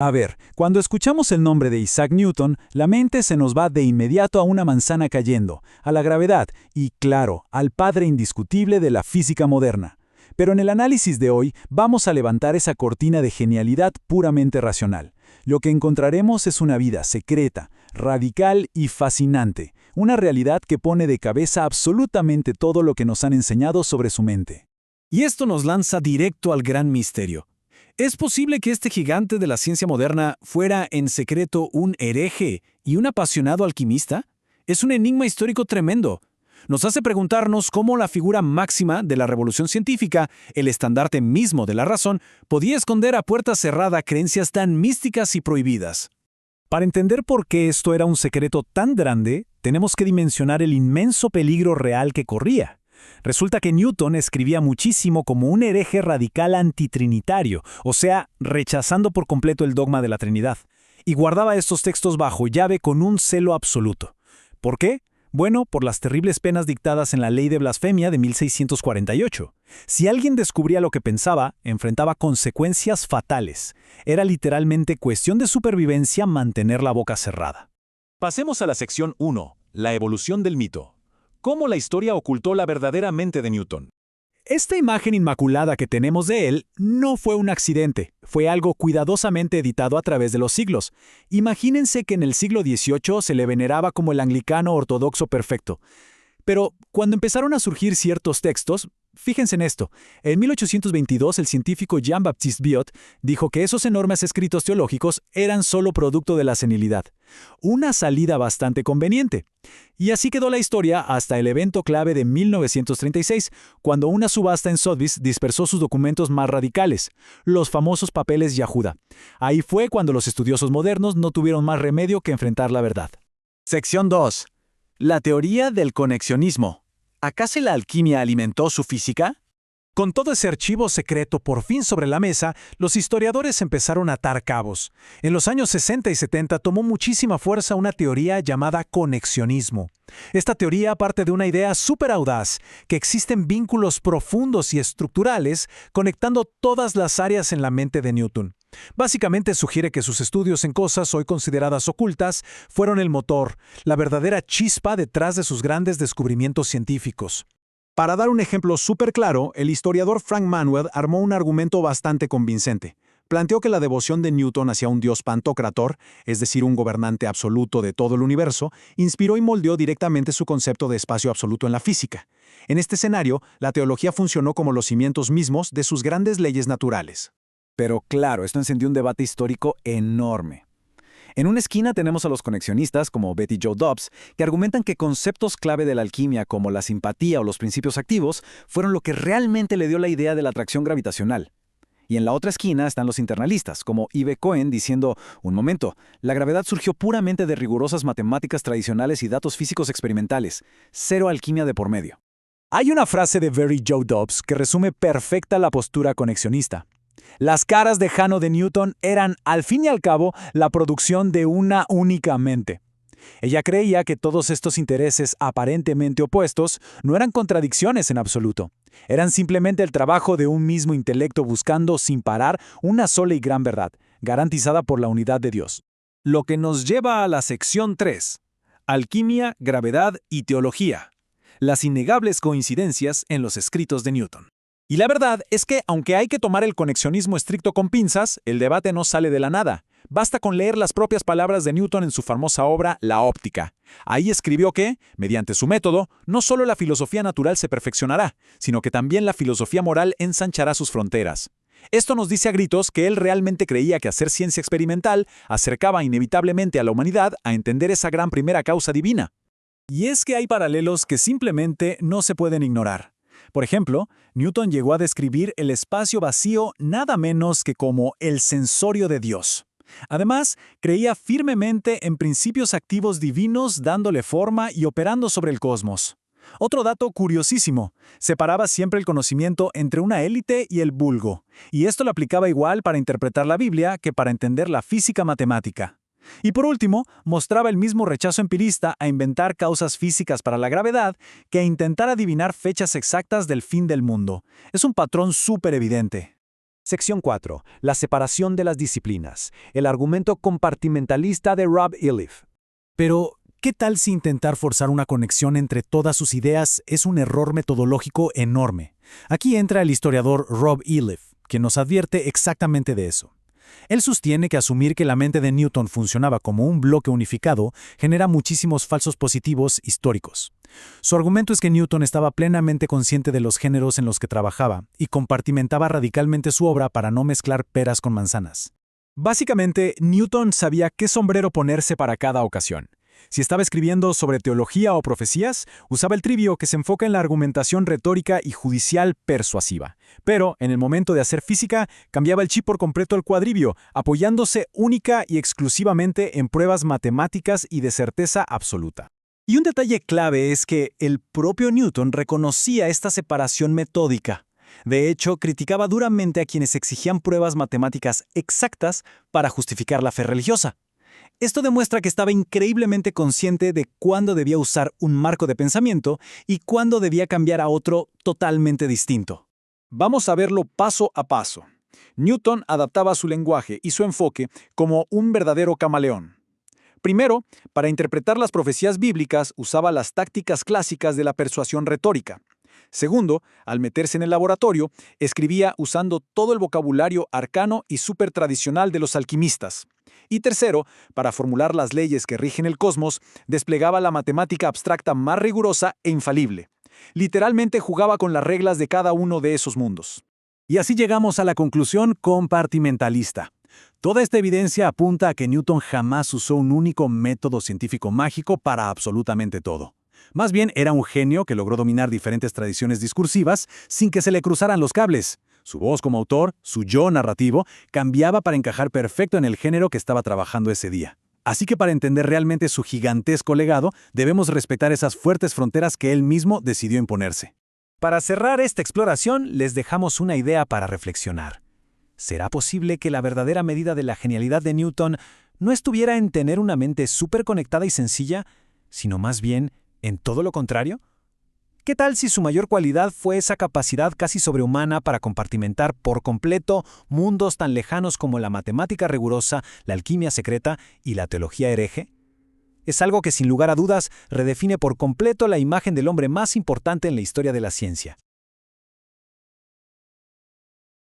A ver, cuando escuchamos el nombre de Isaac Newton, la mente se nos va de inmediato a una manzana cayendo, a la gravedad y, claro, al padre indiscutible de la física moderna. Pero en el análisis de hoy vamos a levantar esa cortina de genialidad puramente racional. Lo que encontraremos es una vida secreta, radical y fascinante, una realidad que pone de cabeza absolutamente todo lo que nos han enseñado sobre su mente. Y esto nos lanza directo al gran misterio. ¿Es posible que este gigante de la ciencia moderna fuera en secreto un hereje y un apasionado alquimista? Es un enigma histórico tremendo. Nos hace preguntarnos cómo la figura máxima de la revolución científica, el estandarte mismo de la razón, podía esconder a puerta cerrada creencias tan místicas y prohibidas. Para entender por qué esto era un secreto tan grande, tenemos que dimensionar el inmenso peligro real que corría. Resulta que Newton escribía muchísimo como un hereje radical antitrinitario, o sea, rechazando por completo el dogma de la Trinidad, y guardaba estos textos bajo llave con un celo absoluto. ¿Por qué? Bueno, por las terribles penas dictadas en la Ley de Blasfemia de 1648. Si alguien descubría lo que pensaba, enfrentaba consecuencias fatales. Era literalmente cuestión de supervivencia mantener la boca cerrada. Pasemos a la sección 1, la evolución del mito. ¿Cómo la historia ocultó la verdadera mente de Newton? Esta imagen inmaculada que tenemos de él no fue un accidente, fue algo cuidadosamente editado a través de los siglos. Imagínense que en el siglo XVIII se le veneraba como el anglicano ortodoxo perfecto. Pero cuando empezaron a surgir ciertos textos, fíjense en esto, en 1822 el científico Jean-Baptiste Biot dijo que esos enormes escritos teológicos eran solo producto de la senilidad. Una salida bastante conveniente. Y así quedó la historia hasta el evento clave de 1936, cuando una subasta en Sotheby's dispersó sus documentos más radicales, los famosos papeles Yahuda. Ahí fue cuando los estudiosos modernos no tuvieron más remedio que enfrentar la verdad. Sección 2. La teoría del conexionismo. ¿Acaso la alquimia alimentó su física? Con todo ese archivo secreto por fin sobre la mesa, los historiadores empezaron a atar cabos. En los años 60 y 70 tomó muchísima fuerza una teoría llamada conexionismo. Esta teoría parte de una idea súper audaz, que existen vínculos profundos y estructurales conectando todas las áreas en la mente de Newton. Básicamente sugiere que sus estudios en cosas hoy consideradas ocultas fueron el motor, la verdadera chispa detrás de sus grandes descubrimientos científicos. Para dar un ejemplo súper claro, el historiador Frank Manuel armó un argumento bastante convincente. Planteó que la devoción de Newton hacia un dios pantocrator, es decir, un gobernante absoluto de todo el universo, inspiró y moldeó directamente su concepto de espacio absoluto en la física. En este escenario, la teología funcionó como los cimientos mismos de sus grandes leyes naturales. Pero claro, esto encendió un debate histórico enorme. En una esquina tenemos a los conexionistas, como Betty Jo Dobbs, que argumentan que conceptos clave de la alquimia, como la simpatía o los principios activos, fueron lo que realmente le dio la idea de la atracción gravitacional. Y en la otra esquina están los internalistas, como Yves Cohen, diciendo, un momento, la gravedad surgió puramente de rigurosas matemáticas tradicionales y datos físicos experimentales, cero alquimia de por medio. Hay una frase de Betty Jo Dobbs que resume perfecta la postura conexionista. Las caras de Jano de Newton eran, al fin y al cabo, la producción de una única mente. Ella creía que todos estos intereses aparentemente opuestos no eran contradicciones en absoluto. Eran simplemente el trabajo de un mismo intelecto buscando sin parar una sola y gran verdad, garantizada por la unidad de Dios. Lo que nos lleva a la sección 3. Alquimia, gravedad y teología. Las innegables coincidencias en los escritos de Newton. Y la verdad es que, aunque hay que tomar el conexionismo estricto con pinzas, el debate no sale de la nada. Basta con leer las propias palabras de Newton en su famosa obra La óptica. Ahí escribió que, mediante su método, no solo la filosofía natural se perfeccionará, sino que también la filosofía moral ensanchará sus fronteras. Esto nos dice a gritos que él realmente creía que hacer ciencia experimental acercaba inevitablemente a la humanidad a entender esa gran primera causa divina. Y es que hay paralelos que simplemente no se pueden ignorar. Por ejemplo, Newton llegó a describir el espacio vacío nada menos que como el sensorio de Dios. Además, creía firmemente en principios activos divinos dándole forma y operando sobre el cosmos. Otro dato curiosísimo, separaba siempre el conocimiento entre una élite y el vulgo, y esto lo aplicaba igual para interpretar la Biblia que para entender la física matemática. Y por último, mostraba el mismo rechazo empirista a inventar causas físicas para la gravedad que a intentar adivinar fechas exactas del fin del mundo. Es un patrón súper evidente. Sección 4. La separación de las disciplinas. El argumento compartimentalista de Rob Iliffe. Pero, ¿qué tal si intentar forzar una conexión entre todas sus ideas es un error metodológico enorme? Aquí entra el historiador Rob Iliffe, quien nos advierte exactamente de eso. Él sostiene que asumir que la mente de Newton funcionaba como un bloque unificado genera muchísimos falsos positivos históricos. Su argumento es que Newton estaba plenamente consciente de los géneros en los que trabajaba y compartimentaba radicalmente su obra para no mezclar peras con manzanas. Básicamente, Newton sabía qué sombrero ponerse para cada ocasión. Si estaba escribiendo sobre teología o profecías, usaba el trivio que se enfoca en la argumentación retórica y judicial persuasiva. Pero, en el momento de hacer física, cambiaba el chip por completo al cuadrivio, apoyándose única y exclusivamente en pruebas matemáticas y de certeza absoluta. Y un detalle clave es que el propio Newton reconocía esta separación metódica. De hecho, criticaba duramente a quienes exigían pruebas matemáticas exactas para justificar la fe religiosa. Esto demuestra que estaba increíblemente consciente de cuándo debía usar un marco de pensamiento y cuándo debía cambiar a otro totalmente distinto. Vamos a verlo paso a paso. Newton adaptaba su lenguaje y su enfoque como un verdadero camaleón. Primero, para interpretar las profecías bíblicas usaba las tácticas clásicas de la persuasión retórica. Segundo, al meterse en el laboratorio, escribía usando todo el vocabulario arcano y supertradicional de los alquimistas. Y tercero, para formular las leyes que rigen el cosmos, desplegaba la matemática abstracta más rigurosa e infalible. Literalmente jugaba con las reglas de cada uno de esos mundos. Y así llegamos a la conclusión compartimentalista. Toda esta evidencia apunta a que Newton jamás usó un único método científico mágico para absolutamente todo. Más bien era un genio que logró dominar diferentes tradiciones discursivas sin que se le cruzaran los cables. Su voz como autor, su yo narrativo, cambiaba para encajar perfecto en el género que estaba trabajando ese día. Así que para entender realmente su gigantesco legado, debemos respetar esas fuertes fronteras que él mismo decidió imponerse. Para cerrar esta exploración, les dejamos una idea para reflexionar. ¿Será posible que la verdadera medida de la genialidad de Newton no estuviera en tener una mente súper conectada y sencilla, sino más bien en todo lo contrario? ¿Qué tal si su mayor cualidad fue esa capacidad casi sobrehumana para compartimentar por completo mundos tan lejanos como la matemática rigurosa, la alquimia secreta y la teología hereje? Es algo que sin lugar a dudas redefine por completo la imagen del hombre más importante en la historia de la ciencia.